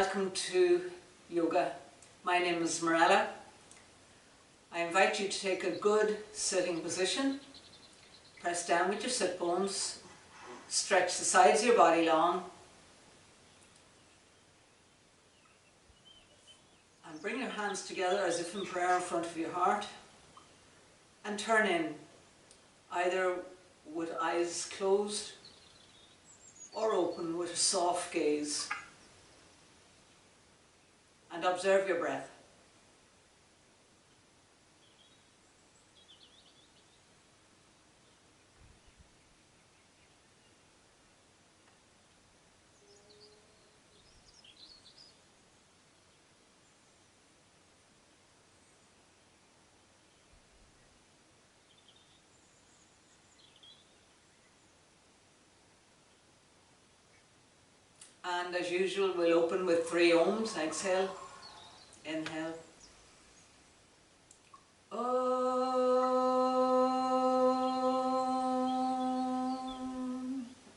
welcome to yoga. My name is Marella. I invite you to take a good sitting position. Press down with your sit bones. Stretch the sides of your body long. And bring your hands together as if in prayer in front of your heart. And turn in, either with eyes closed or open with a soft gaze. And observe your breath. And as usual, we'll open with 3 ohms. Exhale, inhale. Om.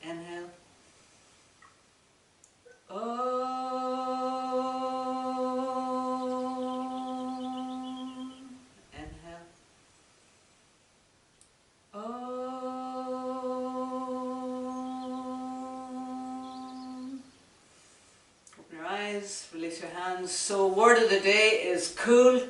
Inhale. Om. Inhale. Om. Open your eyes, release your hands. So word of the day is cool.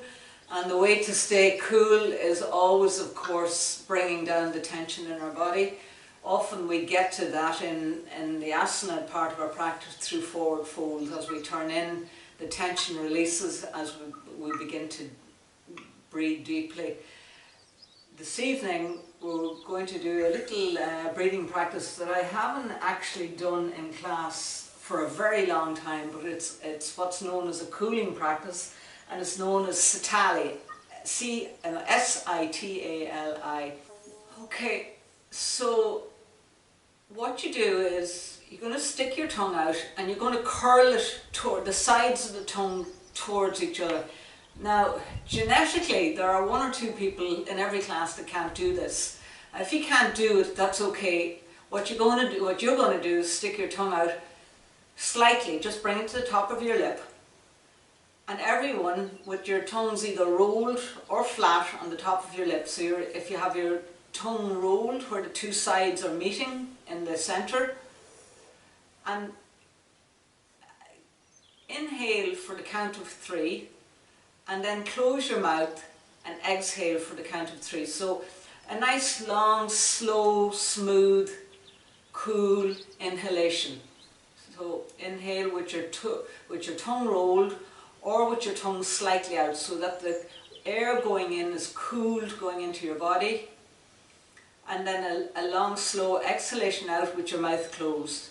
And the way to stay cool is always, of course, bringing down the tension in our body. Often we get to that in the asana part of our practice through forward folds. As we turn in, the tension releases as we begin to breathe deeply. This evening we're going to do a little breathing practice that I haven't actually done in class for a very long time, but it's what's known as a cooling practice. And it's known as Sitali, S-I-T-A-L-I. Okay, so what you do is you're going to stick your tongue out and you're going to curl it toward the sides of the tongue towards each other. Now, genetically, there are 1 or 2 people in every class that can't do this. If you can't do it, that's okay. What you're going to do is stick your tongue out slightly, just bring it to the top of your lip. And everyone with your tongues either rolled or flat on the top of your lips. So if you have your tongue rolled where the 2 sides are meeting in the center, and inhale for the count of 3, and then close your mouth and exhale for the count of 3. So a nice long, slow, smooth, cool inhalation. So inhale with your tongue rolled, or with your tongue slightly out, so that the air going in is cooled going into your body. And then a long, slow exhalation out with your mouth closed.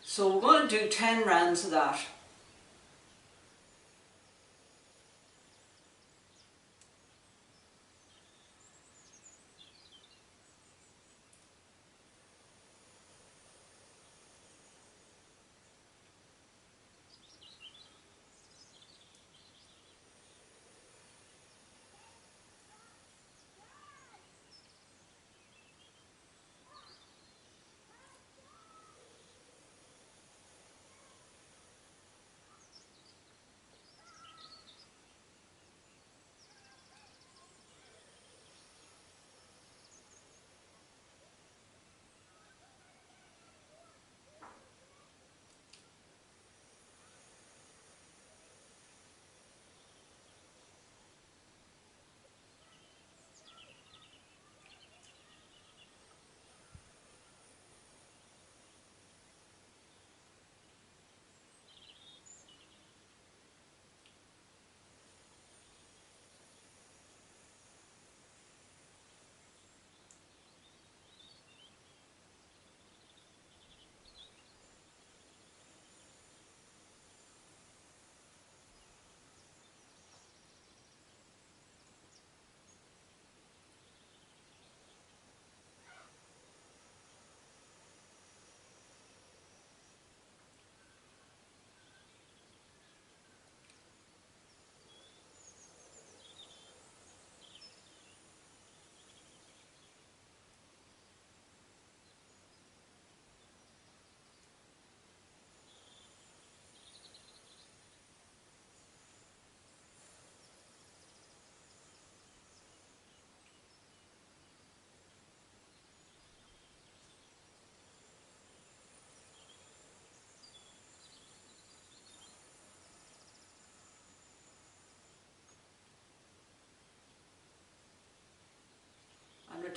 So we're going to do 10 rounds of that.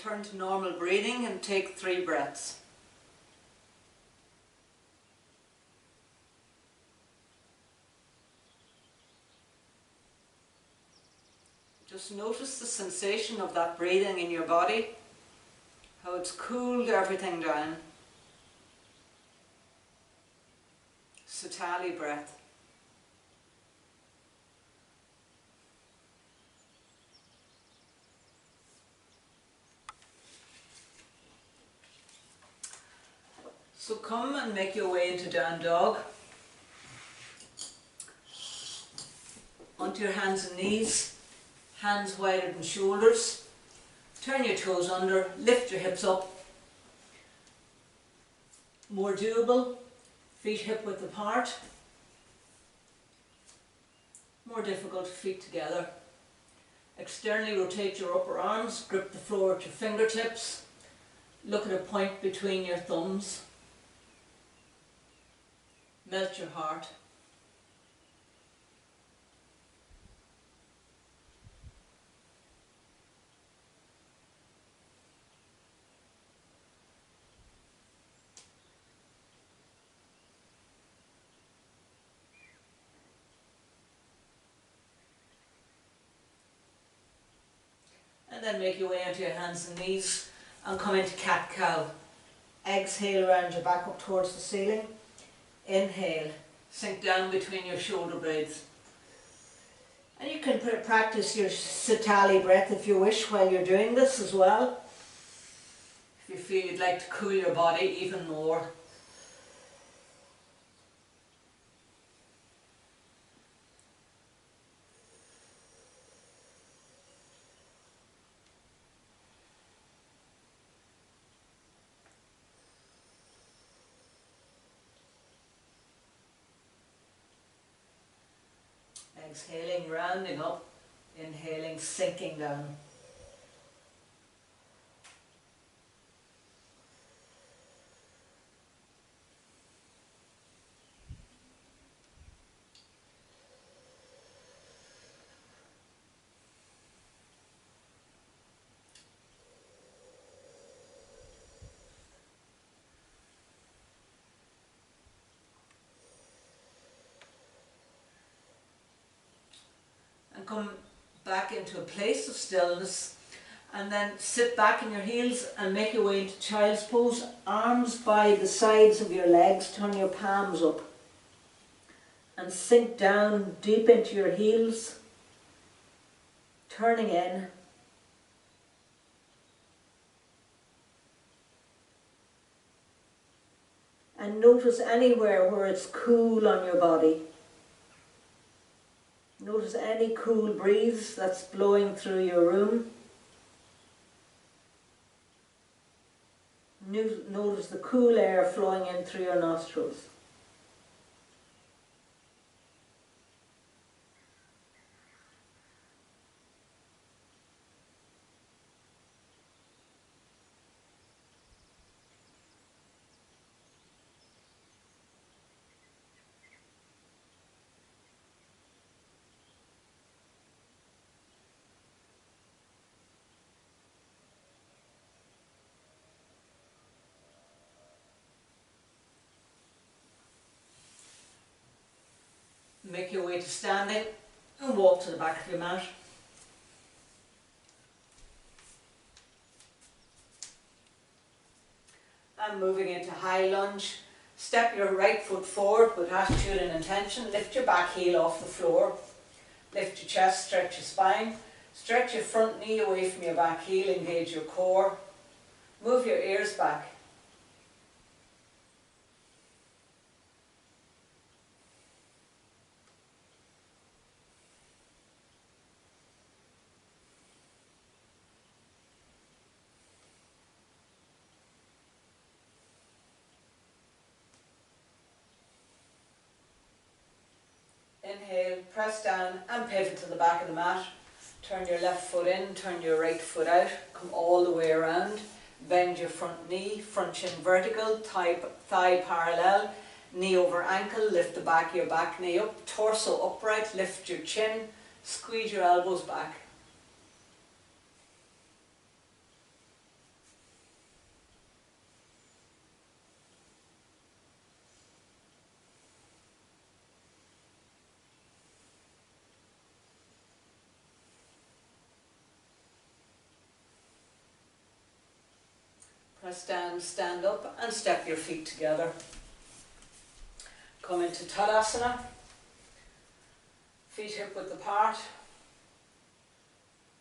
return to normal breathing and take 3 breaths. Just notice the sensation of that breathing in your body, how it's cooled everything down. Sitali Breath. So come and make your way into Down Dog. Onto your hands and knees, hands wider than shoulders. Turn your toes under, lift your hips up. More doable, feet hip width apart. More difficult, feet together. Externally rotate your upper arms, grip the floor at your fingertips. Look at a point between your thumbs. Melt your heart. And then make your way onto your hands and knees and come into cat-cow. Exhale around your back up towards the ceiling. Inhale, sink down between your shoulder blades. And you can practice your Sitali breath if you wish while you're doing this as well. If you feel you'd like to cool your body even more. Exhaling, rounding up, inhaling, sinking down. And come back into a place of stillness, and then sit back in your heels and make your way into child's pose. Arms by the sides of your legs, turn your palms up and sink down deep into your heels, turning in. And notice anywhere where it's cool on your body. Notice any cool breeze that's blowing through your room. Notice the cool air flowing in through your nostrils. Make your way to standing and walk to the back of your mat. And moving into high lunge, step your right foot forward with attitude and intention. Lift your back heel off the floor. Lift your chest, stretch your spine. Stretch your front knee away from your back heel, engage your core. Move your ears back. Inhale, press down and pivot to the back of the mat. Turn your left foot in, turn your right foot out, come all the way around. Bend your front knee, front shin vertical, thigh parallel, knee over ankle, lift the back of your back knee up, torso upright, lift your chin, squeeze your elbows back. Press down, stand up and step your feet together. Come into Tadasana. Feet hip width apart.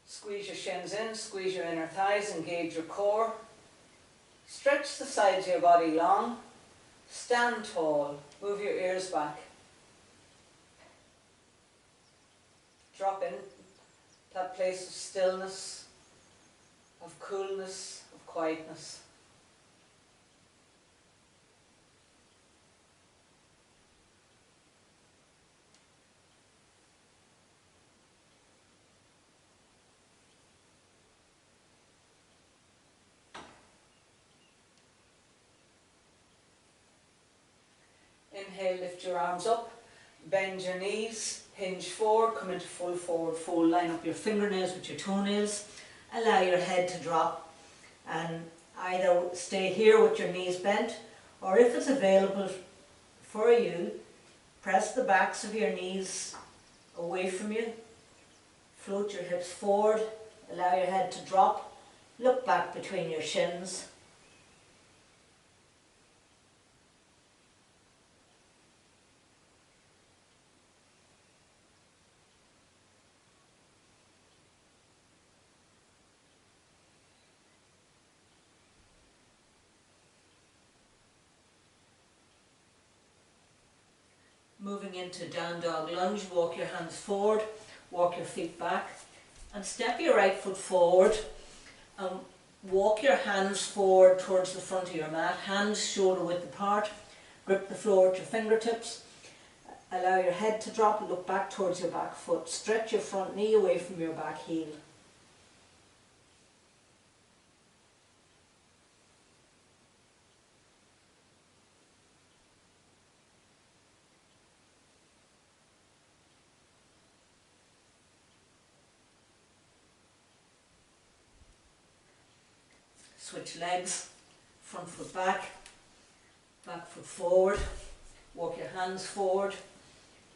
Squeeze your shins in, squeeze your inner thighs, engage your core. Stretch the sides of your body long. Stand tall. Move your ears back. Drop in that place of stillness, of coolness, of quietness. Inhale, lift your arms up, bend your knees, hinge forward, come into full forward fold, line up your fingernails with your toenails, allow your head to drop and either stay here with your knees bent, or if it's available for you, press the backs of your knees away from you, float your hips forward, allow your head to drop, look back between your shins. Moving into down dog lunge, walk your hands forward, walk your feet back and step your right foot forward and walk your hands forward towards the front of your mat, hands shoulder width apart, grip the floor with your fingertips, allow your head to drop, look back towards your back foot, stretch your front knee away from your back heel. Switch legs, front foot back foot forward, walk your hands forward,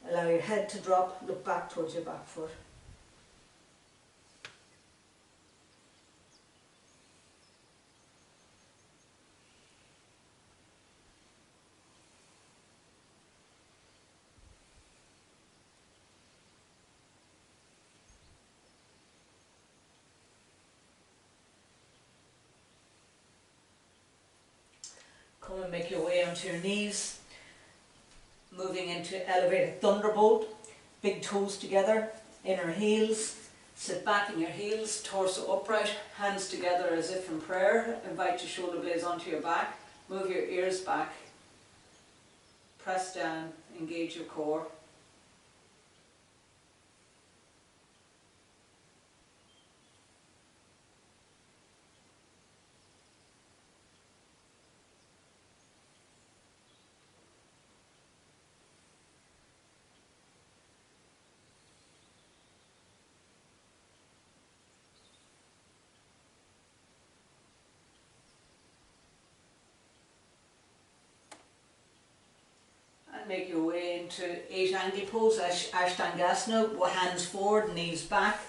allow your head to drop, look back towards your back foot. Come and make your way onto your knees, moving into elevated thunderbolt, big toes together, inner heels, sit back in your heels, torso upright, hands together as if in prayer, invite your shoulder blades onto your back, move your ears back, press down, engage your core. Make your way into 8 angle pose, Ashtangasana, hands forward, knees back.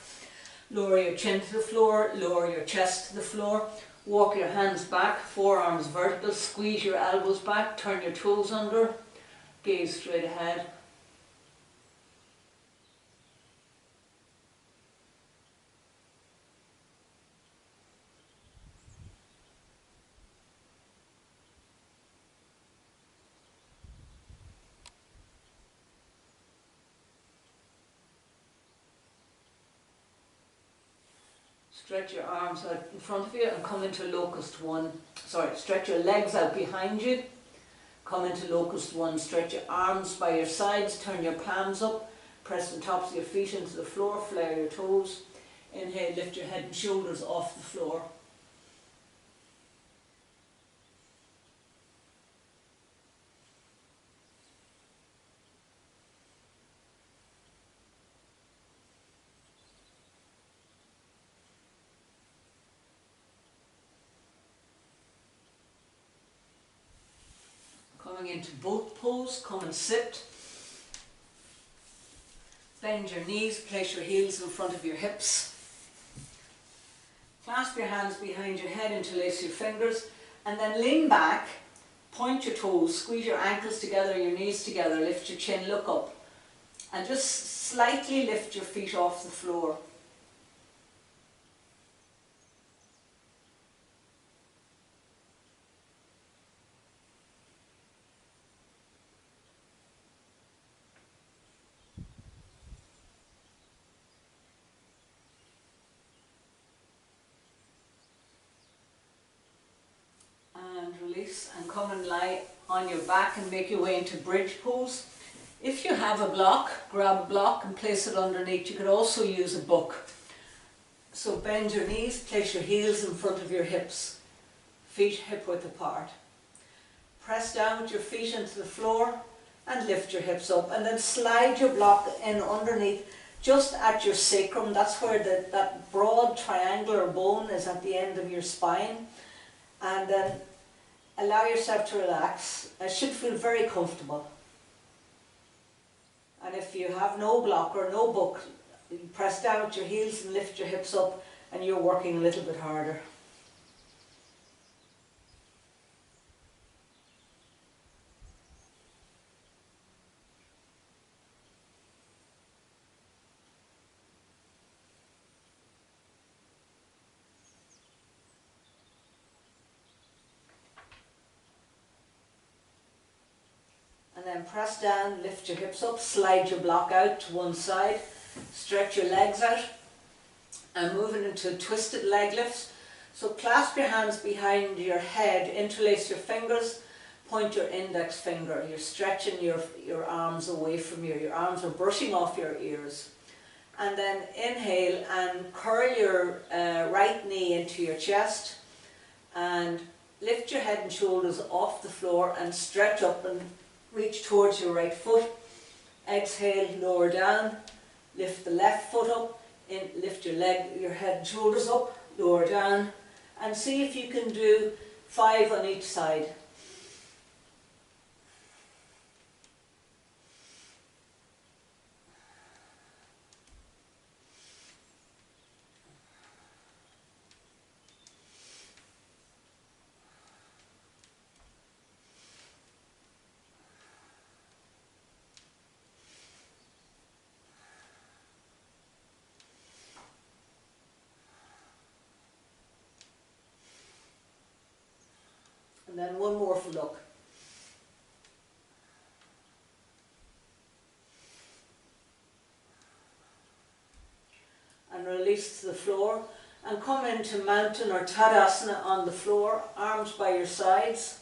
Lower your chin to the floor, lower your chest to the floor. Walk your hands back, forearms vertical, squeeze your elbows back, turn your toes under, gaze straight ahead. Stretch your arms out in front of you and come into locust one. Stretch your legs out behind you. Come into locust one. Stretch your arms by your sides. Turn your palms up. Press the tops of your feet into the floor. Flare your toes. Inhale, lift your head and shoulders off the floor. Coming into boat pose, come and sit. Bend your knees, place your heels in front of your hips. Clasp your hands behind your head, interlace your fingers And then lean back, point your toes, squeeze your ankles together, your knees together, lift your chin, look up. And just slightly lift your feet off the floor. And release and come and lie on your back and make your way into bridge pose. If you have a block, grab a block and place it underneath. You could also use a book. So bend your knees, place your heels in front of your hips, feet hip width apart. Press down with your feet into the floor and lift your hips up, and then slide your block in underneath just at your sacrum. That's where that broad triangular bone is at the end of your spine. And then allow yourself to relax. It should feel very comfortable. And if you have no block or no book, you press down with your heels and lift your hips up, and you're working a little bit harder. And then press down, lift your hips up, slide your block out to one side, stretch your legs out, and moving into twisted leg lifts. So clasp your hands behind your head, interlace your fingers, point your index finger. You're stretching your arms away from you. Your arms are brushing off your ears. And then inhale and curl your right knee into your chest, and lift your head and shoulders off the floor and stretch up and reach towards your right foot. Exhale, lower down, lift the left foot up, lift your head and shoulders up, lower down, and see if you can do 5 on each side. And then one more for luck. And release to the floor. And come into mountain or Tadasana on the floor, arms by your sides.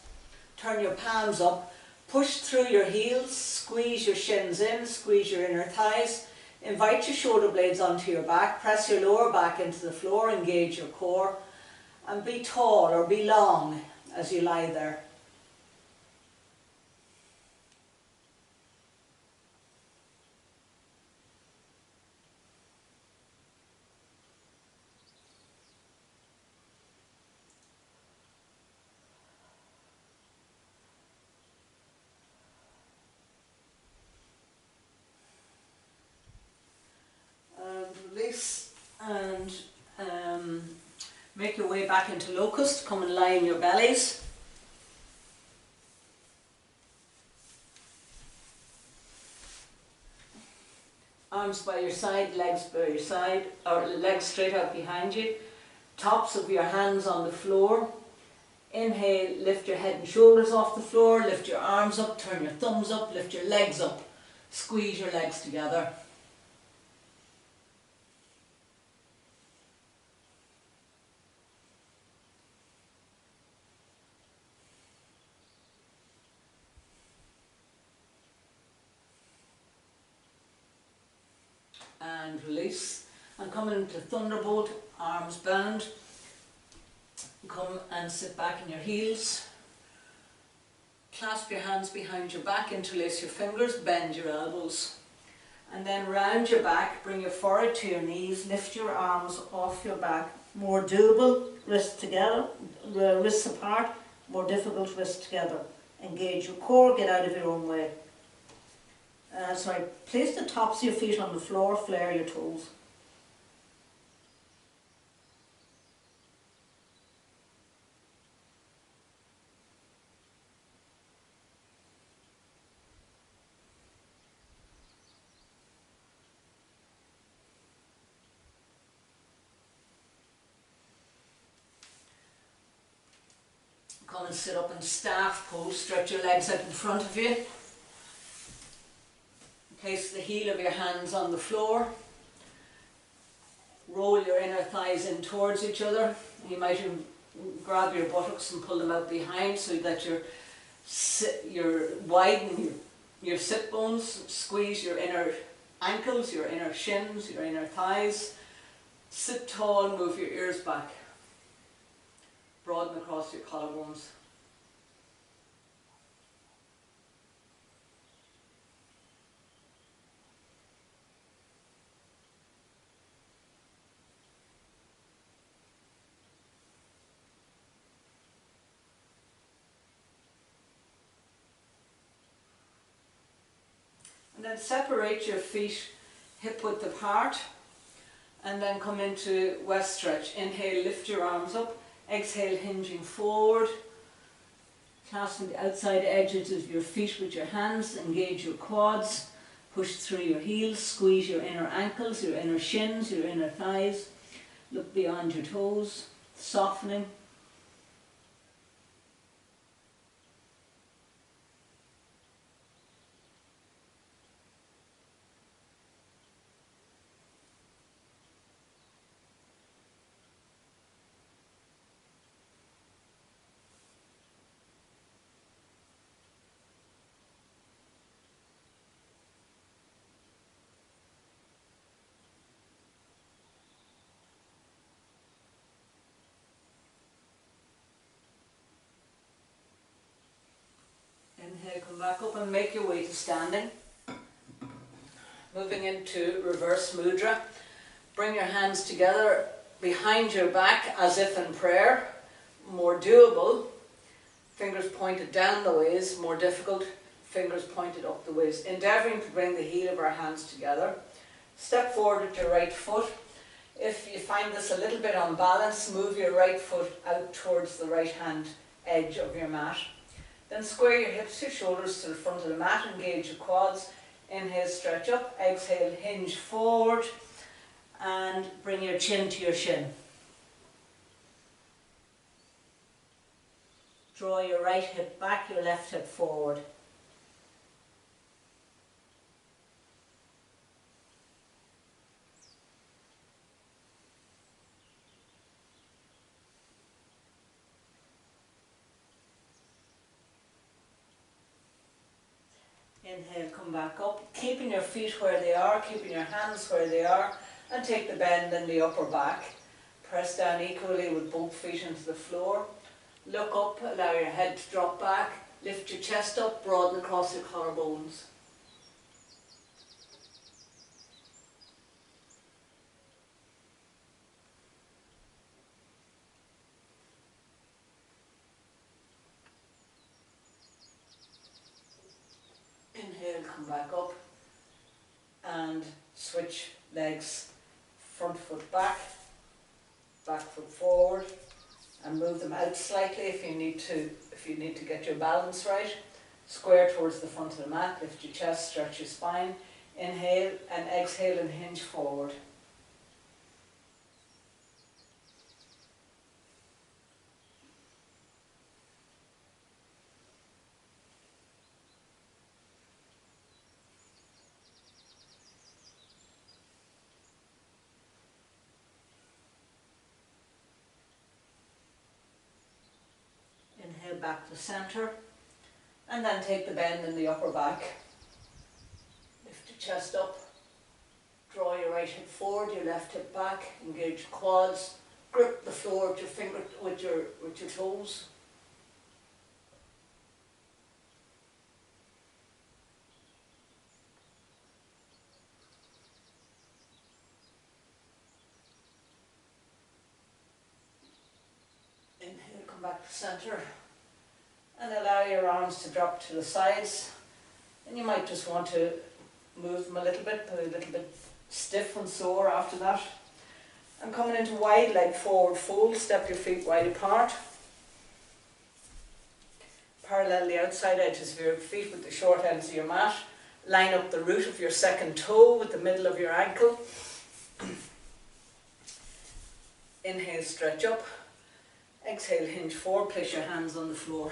Turn your palms up. Push through your heels, squeeze your shins in, squeeze your inner thighs. Invite your shoulder blades onto your back. Press your lower back into the floor, engage your core. And be tall or be long as you lie there. And release and make your way back into locust. Come and lie in your bellies. Arms by your side, legs by your side, or legs straight out behind you. Tops of your hands on the floor. Inhale, lift your head and shoulders off the floor, lift your arms up, turn your thumbs up, lift your legs up. Squeeze your legs together. And release, and come into Thunderbolt, arms bound. Come and sit back in your heels. Clasp your hands behind your back, interlace your fingers, bend your elbows. And then round your back, bring your forehead to your knees, lift your arms off your back. More doable, wrists together, wrists apart, more difficult, wrists together. Engage your core, get out of your own way. Place the tops of your feet on the floor, flare your toes. Come and sit up in staff pose, stretch your legs out in front of you. Place the heel of your hands on the floor. Roll your inner thighs in towards each other. You might grab your buttocks and pull them out behind so that you're widening your sit bones. Squeeze your inner ankles, your inner shins, your inner thighs. Sit tall, move your ears back. Broaden across your collarbones. And then separate your feet hip width apart and then come into west stretch. Inhale, lift your arms up. Exhale, hinging forward. Clasping the outside edges of your feet with your hands. Engage your quads. Push through your heels. Squeeze your inner ankles, your inner shins, your inner thighs. Look beyond your toes. Softening. Inhale, come back up and make your way to standing. Moving into reverse mudra. Bring your hands together behind your back as if in prayer. More doable. Fingers pointed down the ways. More difficult. Fingers pointed up the ways. Endeavouring to bring the heel of our hands together. Step forward with your right foot. If you find this a little bit unbalanced, move your right foot out towards the right hand edge of your mat. Then square your hips, your shoulders to the front of the mat, engage your quads. Inhale, stretch up. Exhale, hinge forward and bring your chin to your shin. Draw your right hip back, your left hip forward. Inhale, come back up, keeping your feet where they are, keeping your hands where they are, and take the bend in the upper back. Press down equally with both feet into the floor. Look up, allow your head to drop back, lift your chest up, broaden across your collarbones. Inhale, come back up and switch legs, front foot back, back foot forward, and move them out slightly if you need to get your balance right. Square towards the front of the mat, lift your chest, stretch your spine. Inhale and exhale and hinge forward. Inhale back to centre, and then take the bend in the upper back. Lift your chest up, draw your right hip forward, your left hip back, engage your quads, grip the floor with your finger with your toes. Inhale, come back to centre. And allow your arms to drop to the sides. And you might just want to move them a little bit stiff and sore after that. And coming into wide leg forward fold, step your feet wide apart. Parallel the outside edges of your feet with the short ends of your mat. Line up the root of your second toe with the middle of your ankle. Inhale, stretch up. Exhale, hinge forward, place your hands on the floor.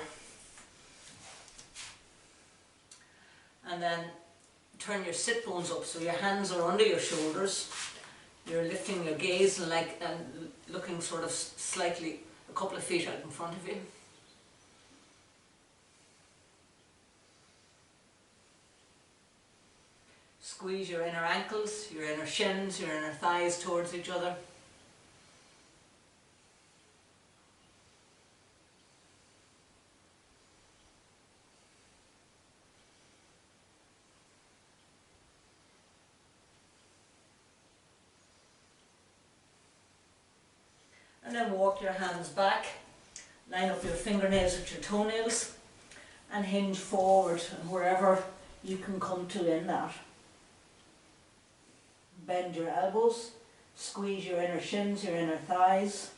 And then turn your sit bones up so your hands are under your shoulders. You're lifting your gaze and looking sort of slightly a couple of feet out in front of you. Squeeze your inner ankles, your inner shins, your inner thighs towards each other. And then walk your hands back, line up your fingernails with your toenails and hinge forward and wherever you can come to in that. Bend your elbows, squeeze your inner shins, your inner thighs.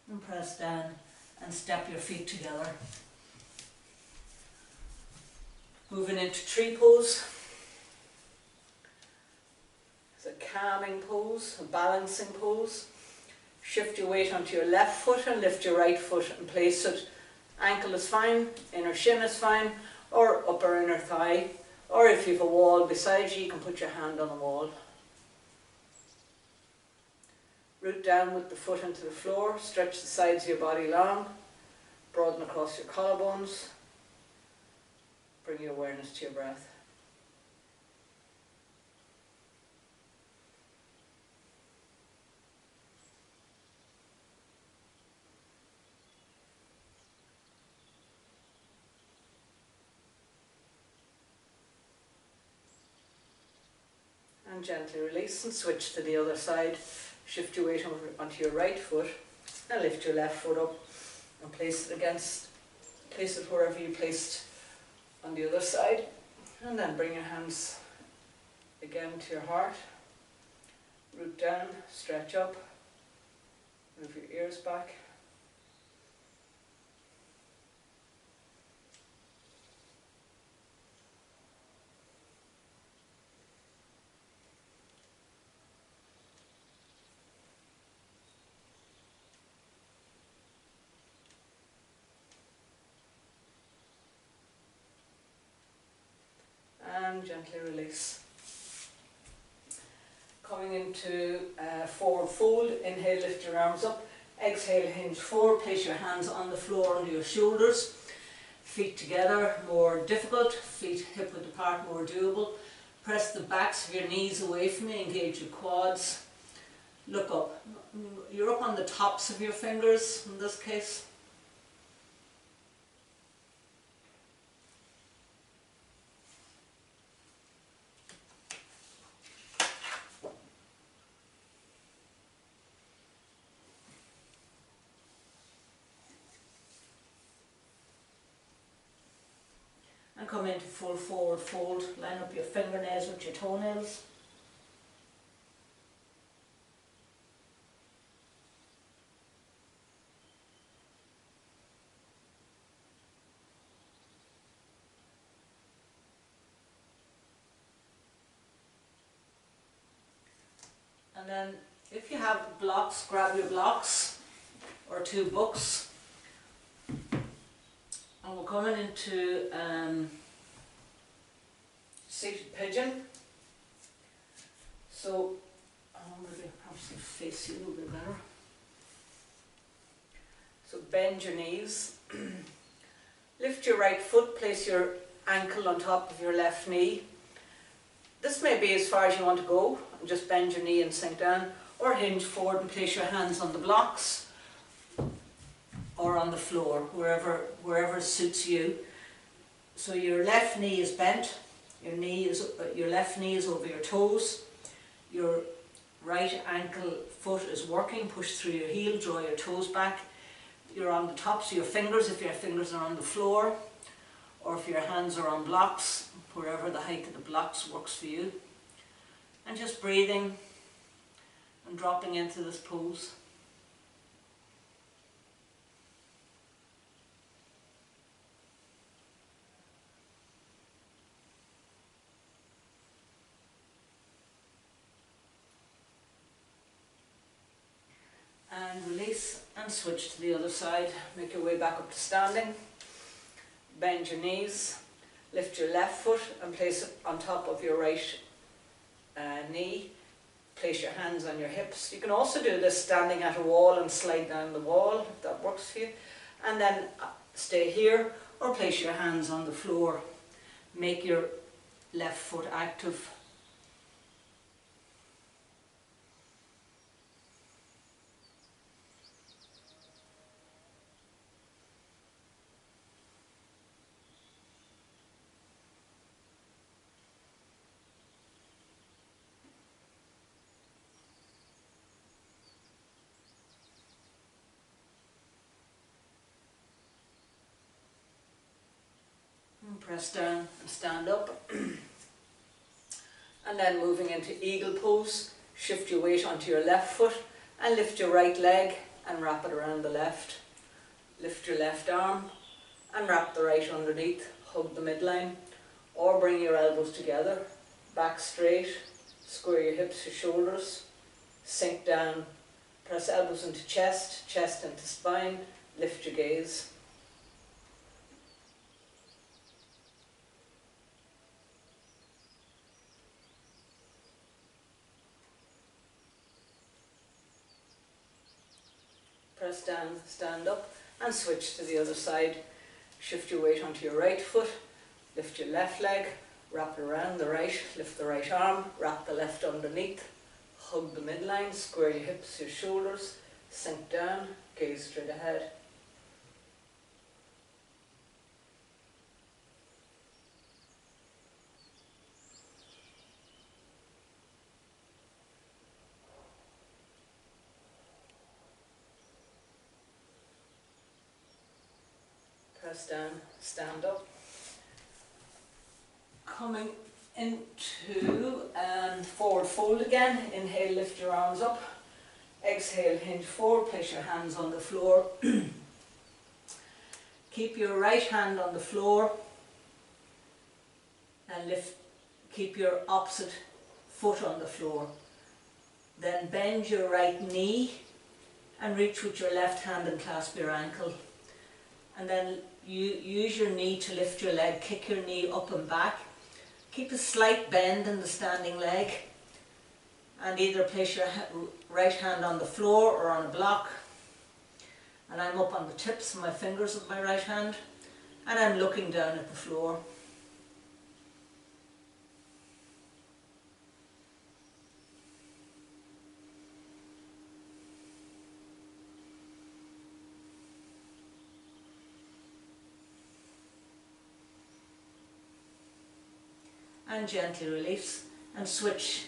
And press down and step your feet together. Moving into tree pose. It's a calming pose, a balancing pose. Shift your weight onto your left foot and lift your right foot and place it. Ankle is fine, inner shin is fine, or upper inner thigh. Or if you have a wall beside you, you can put your hand on the wall. Root down with the foot into the floor, stretch the sides of your body long, broaden across your collarbones, bring your awareness to your breath. And gently release and switch to the other side. Shift your weight onto your right foot and lift your left foot up and place it wherever you placed on the other side. And then bring your hands again to your heart. Root down, stretch up, move your ears back. And gently release. Coming into forward fold, inhale, lift your arms up, exhale, hinge forward, place your hands on the floor under your shoulders, feet together, more difficult, feet hip width apart, more doable. Press the backs of your knees away from you, engage your quads, look up. You're up on the tops of your fingers in this case. And come into full forward fold, line up your fingernails with your toenails. And then if you have blocks, grab your blocks or 2 books. And we're coming into seated pigeon. So, maybe perhaps I'll face you a little bit better. So bend your knees. Lift your right foot, place your ankle on top of your left knee. This may be as far as you want to go, and just bend your knee and sink down, or hinge forward and place your hands on the blocks or on the floor, wherever suits you. So your left knee is bent, your left knee is over your toes, your right ankle foot is working, push through your heel, draw your toes back. You're on the tops of your fingers if your fingers are on the floor, or if your hands are on blocks, wherever the height of the blocks works for you. And just breathing and dropping into this pose. and switch to the other side. Make your way back up to standing. Bend your knees, lift your left foot and place it on top of your right knee. Place your hands on your hips. You can also do this standing at a wall and slide down the wall if that works for you. And then stay here or place your hands on the floor. Make your left foot active. Press down and stand up. And then moving into eagle pose, shift your weight onto your left foot and lift your right leg and wrap it around the left. Lift your left arm and wrap the right underneath, hug the midline, or bring your elbows together, back straight, square your hips, your shoulders, sink down, press elbows into chest, chest into spine, lift your gaze. Press down, stand up and switch to the other side. Shift your weight onto your right foot, lift your left leg, wrap it around the right, lift the right arm, wrap the left underneath, hug the midline, square your hips, your shoulders, sink down, gaze straight ahead. Press down, stand up. Coming into forward fold again. Inhale, lift your arms up. Exhale, hinge forward, place your hands on the floor. Keep your right hand on the floor and keep your opposite foot on the floor. Then bend your right knee and reach with your left hand and clasp your ankle. And then you use your knee to lift your leg, kick your knee up and back. Keep a slight bend in the standing leg and either place your right hand on the floor or on a block. And I'm up on the tips of my fingers of my right hand and I'm looking down at the floor. And gently release and switch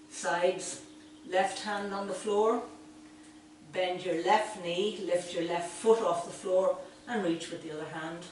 sides. Left hand on the floor, bend your left knee, lift your left foot off the floor and reach with the other hand.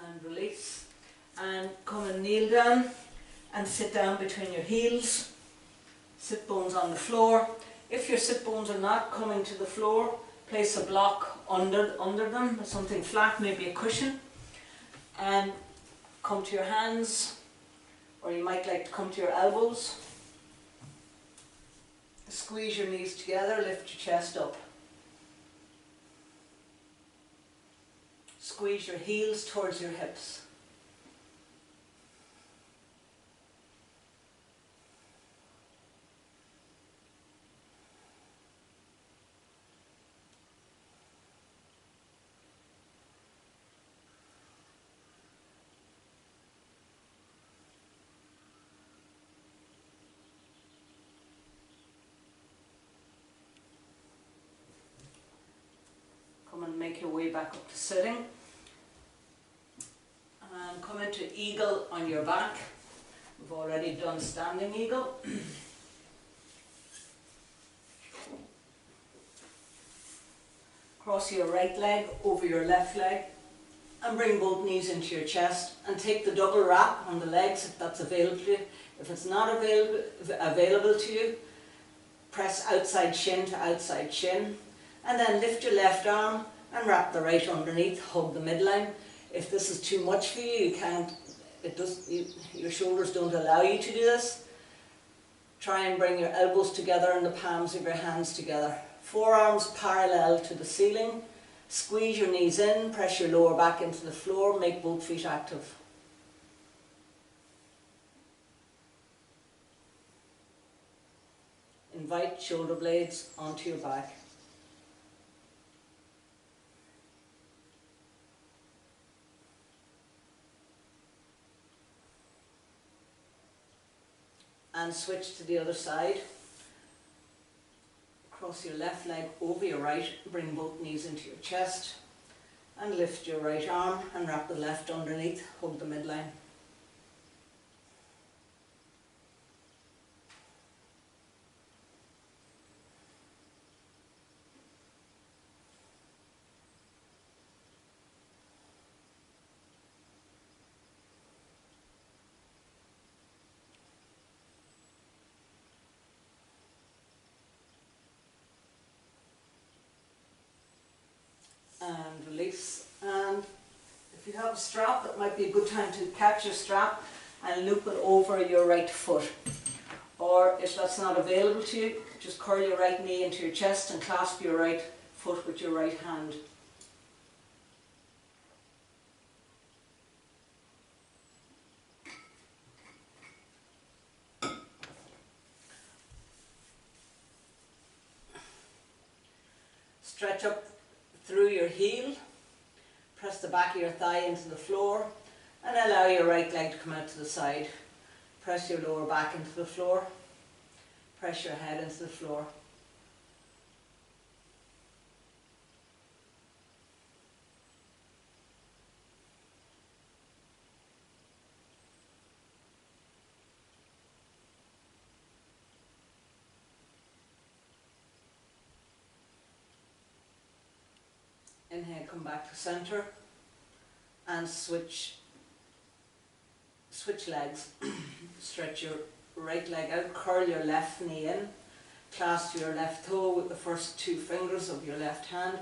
And release and come and kneel down and sit down between your heels, sit bones on the floor. If your sit bones are not coming to the floor, place a block under them, something flat, maybe a cushion, and come to your hands, or you might like to come to your elbows. Squeeze your knees together, lift your chest up. Squeeze your heels towards your hips. Come and make your way back up to sitting. And come into eagle on your back. We've already done standing eagle. Cross your right leg over your left leg and bring both knees into your chest and take the double wrap on the legs if that's available to you. If it's not available to you, press outside shin to outside shin and then lift your left arm and wrap the right underneath, hug the midline. If this is too much for you, your shoulders don't allow you to do this, try and bring your elbows together and the palms of your hands together. Forearms parallel to the ceiling. Squeeze your knees in, press your lower back into the floor, make both feet active. Invite shoulder blades onto your back. And switch to the other side. Cross your left leg over your right, bring both knees into your chest and lift your right arm and wrap the left underneath, hug the midline. And release. And if you have a strap, that might be a good time to catch your strap and loop it over your right foot. Or if that's not available to you, just curl your right knee into your chest and clasp your right foot with your right hand. Stretch up through your heel, press the back of your thigh into the floor and allow your right leg to come out to the side. Press your lower back into the floor, press your head into the floor. Inhale, come back to center and switch legs. Stretch your right leg out, curl your left knee in, clasp your left toe with the first two fingers of your left hand,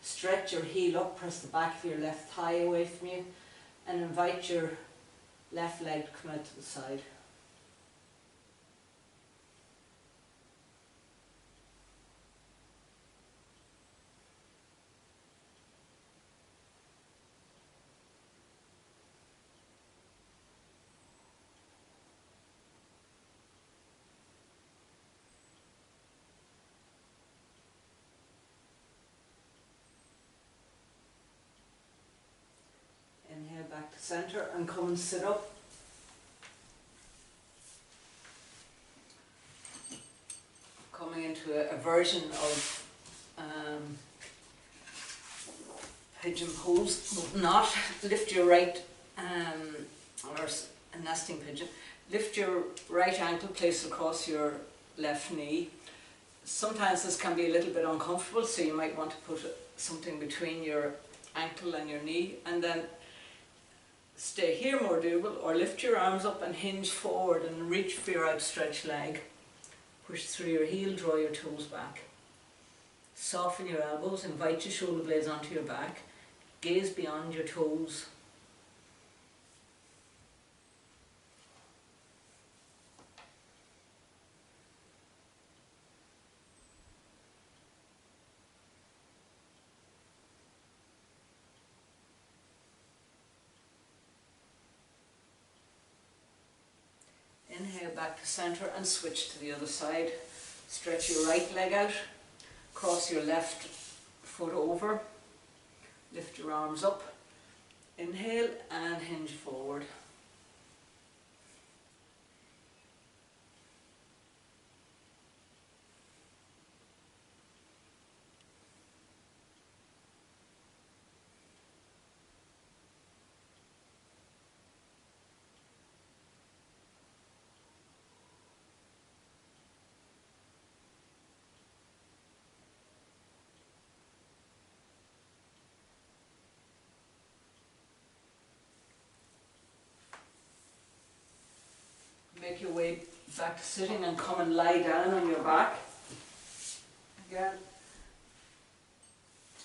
stretch your heel up, press the back of your left thigh away from you and invite your left leg to come out to the side. Inhale back to center and come and sit up. Coming into a version of pigeon pose, but not. Lift your right, or a nesting pigeon. Lift your right ankle, place it across your left knee. Sometimes this can be a little bit uncomfortable, so you might want to put something between your ankle and your knee, and then stay here more doable, or lift your arms up and hinge forward and reach for your outstretched leg. Push through your heel, draw your toes back. Soften your elbows, invite your shoulder blades onto your back. Gaze beyond your toes. Inhale back to center and switch to the other side. Stretch your right leg out, cross your left foot over, lift your arms up, inhale and hinge forward. Make your way back to sitting and come and lie down on your back. Again.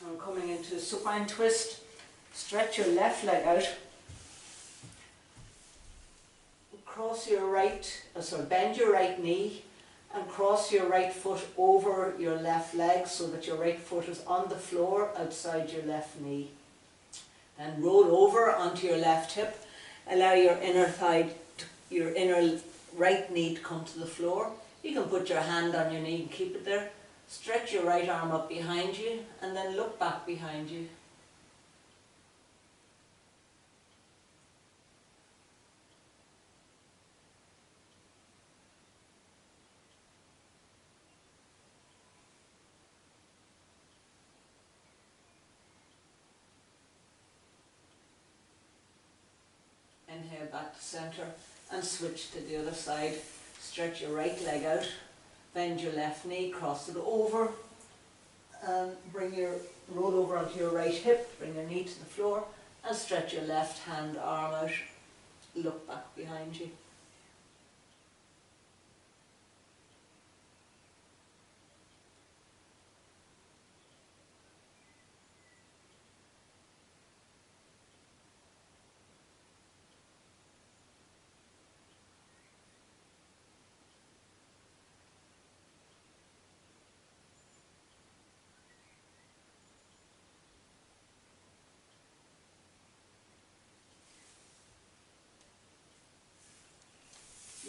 And coming into a supine twist. Stretch your left leg out. Cross your bend your right knee and cross your right foot over your left leg so that your right foot is on the floor outside your left knee. And roll over onto your left hip. Allow your inner thigh, your inner right knee to come to the floor. You can put your hand on your knee and keep it there. Stretch your right arm up behind you and then look back behind you. Inhale back to centre and switch to the other side. Stretch your right leg out, bend your left knee, cross it over and roll over onto your right hip, bring your knee to the floor and stretch your left hand arm out, look back behind you.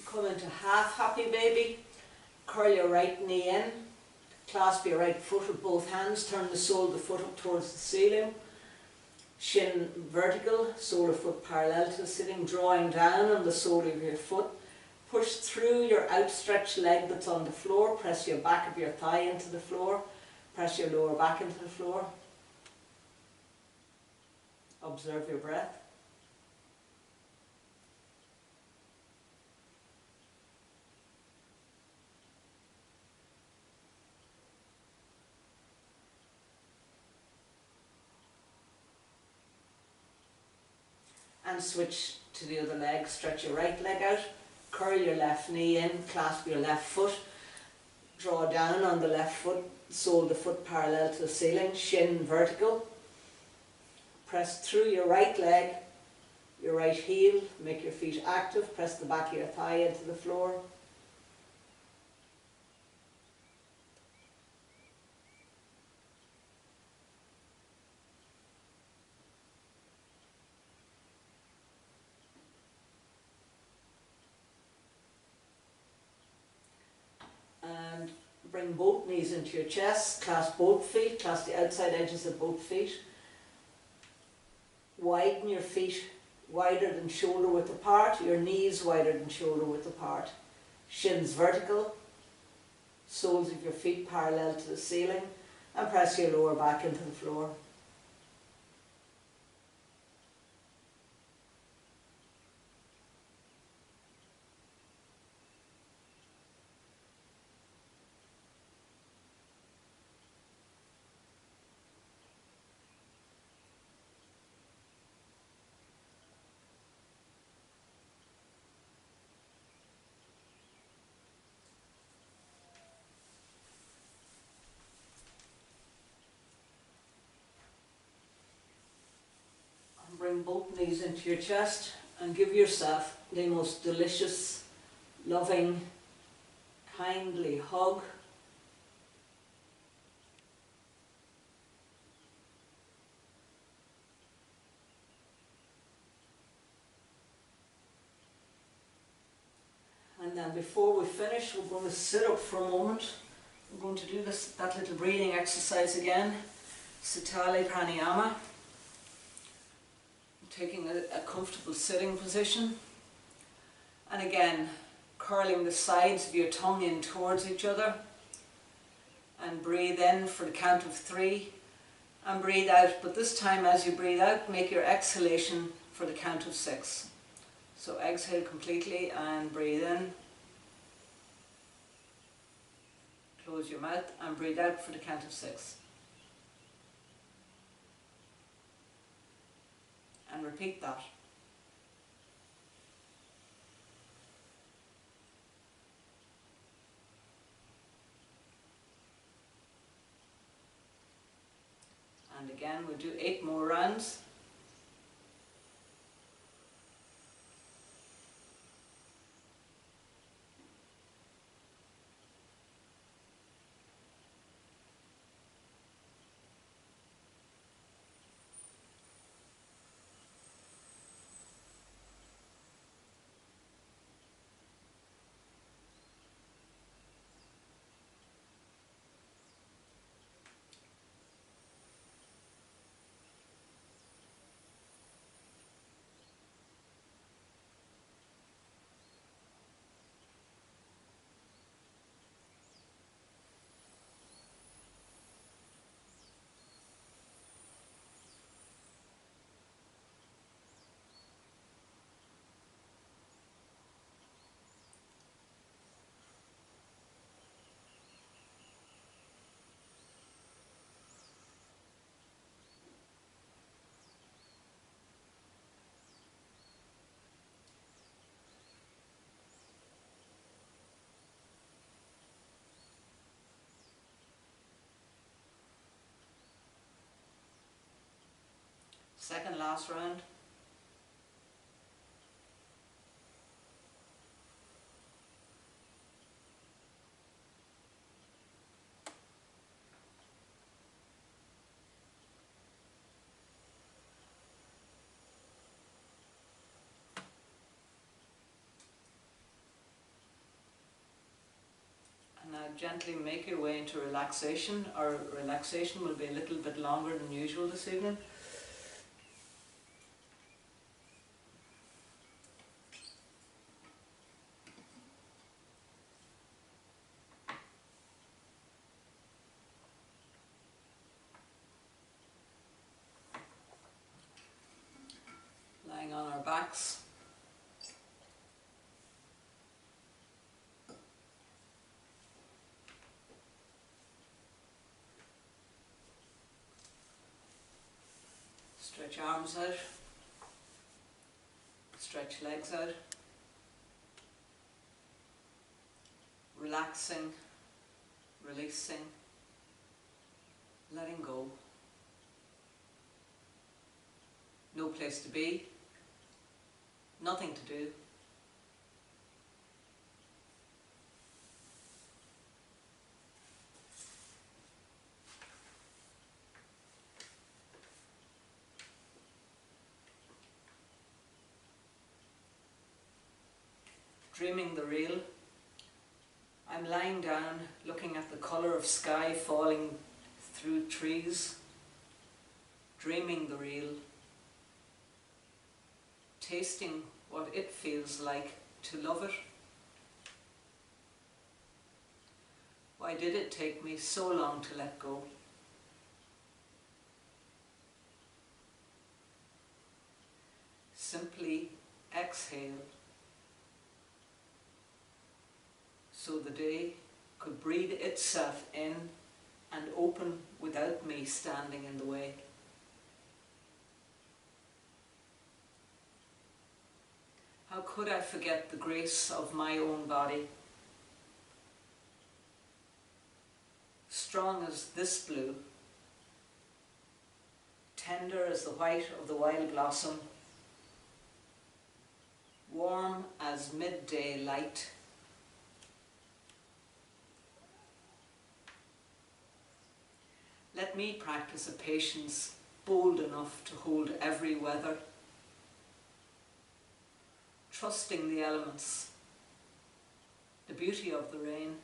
Come into half happy baby, curl your right knee in, clasp your right foot with both hands, turn the sole of the foot up towards the ceiling, shin vertical, sole of foot parallel to the ceiling, drawing down on the sole of your foot, push through your outstretched leg that's on the floor, press your back of your thigh into the floor, press your lower back into the floor, observe your breath. And switch to the other leg. Stretch your right leg out, curl your left knee in, clasp your left foot, draw down on the left foot, sole of the foot parallel to the ceiling, shin vertical. Press through your right leg, your right heel, make your feet active, press the back of your thigh into the floor. And bring both knees into your chest, clasp both feet, clasp the outside edges of both feet. Widen your feet wider than shoulder width apart, your knees wider than shoulder width apart. Shins vertical, soles of your feet parallel to the ceiling, and press your lower back into the floor. Bring both knees into your chest and give yourself the most delicious, loving, kindly hug. And then before we finish, we're going to sit up for a moment. We're going to do that little breathing exercise again, Sitali Pranayama. Taking a comfortable sitting position, and again curling the sides of your tongue in towards each other, and breathe in for the count of 3 and breathe out, but this time as you breathe out make your exhalation for the count of 6. So exhale completely and breathe in, close your mouth and breathe out for the count of 6. And repeat that. And again, we'll do 8 more rounds. Second last round. And now gently make your way into relaxation. Our relaxation will be a little bit longer than usual this evening. Lying on our backs. Stretch arms out. Stretch legs out. Relaxing, releasing, letting go. No place to be, nothing to do. Dreaming the real. I'm lying down, looking at the colour of sky falling through trees, dreaming the real, tasting what it feels like to love it. Why did it take me so long to let go? Simply exhale, so the day could breathe itself in and open without me standing in the way. How could I forget the grace of my own body? Strong as this blue, tender as the white of the wild blossom, warm as midday light. Let me practice a patience bold enough to hold every weather, trusting the elements, the beauty of the rain,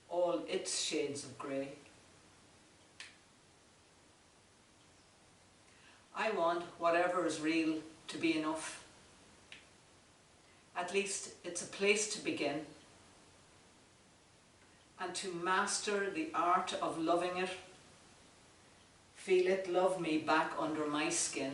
all its shades of grey. I want whatever is real to be enough. At least it's a place to begin, and to master the art of loving it. Feel it love me back under my skin.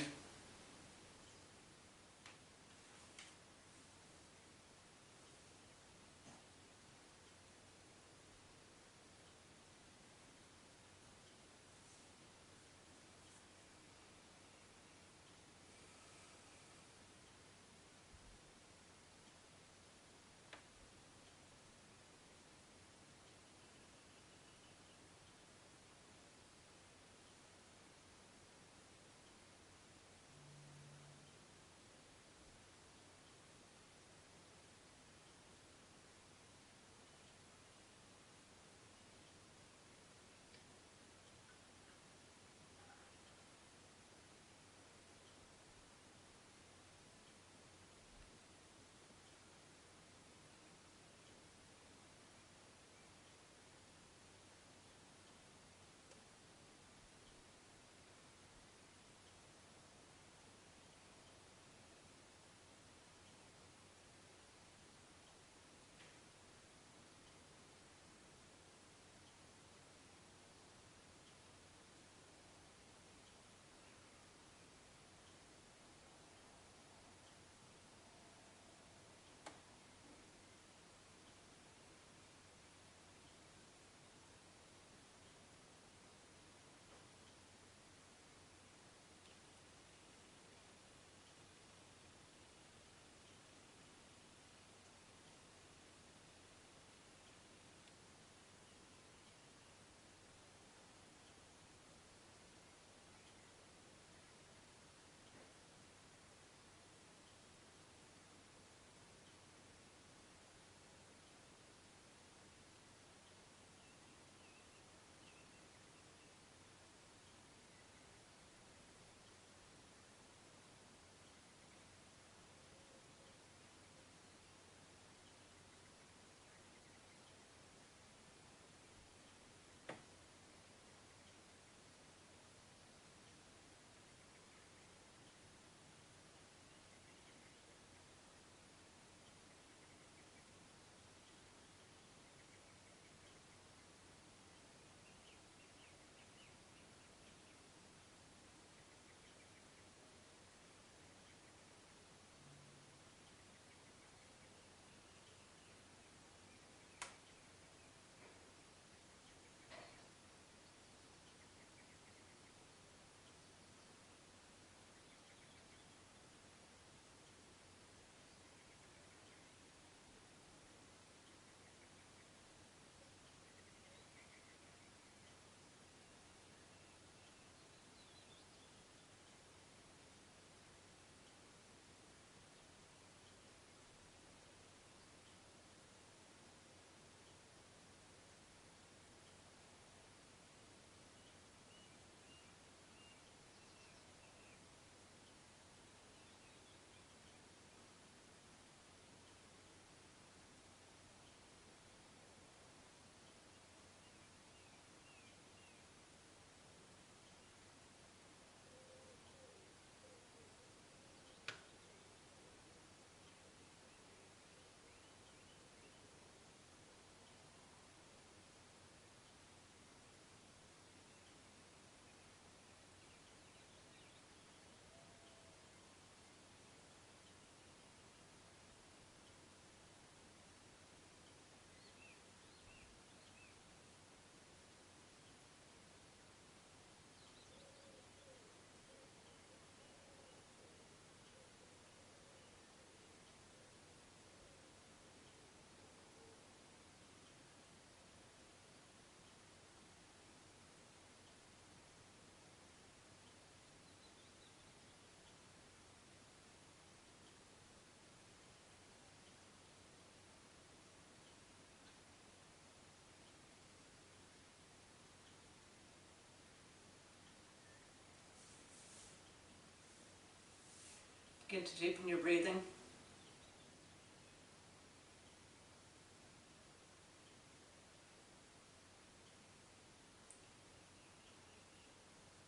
Begin to deepen your breathing.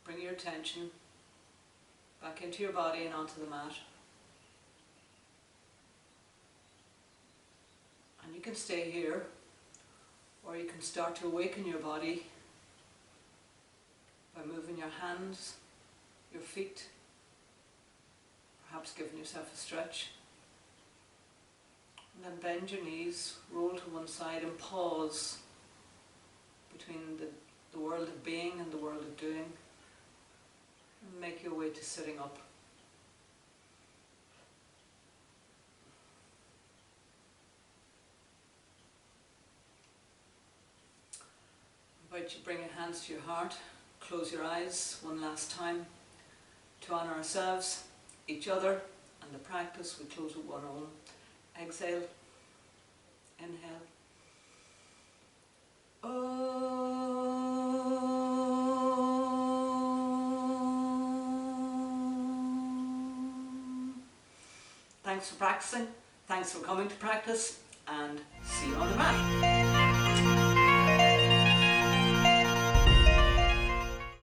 Bring your attention back into your body and onto the mat. And you can stay here, or you can start to awaken your body by moving your hands, your feet, perhaps giving yourself a stretch. And then bend your knees, roll to one side and pause between the world of being and the world of doing. And make your way to sitting up. I invite you to bring your hands to your heart, close your eyes one last time to honour ourselves, each other and the practice. We close with one Om. Exhale, inhale. Thanks for practicing, thanks for coming to practice, and see you on the mat.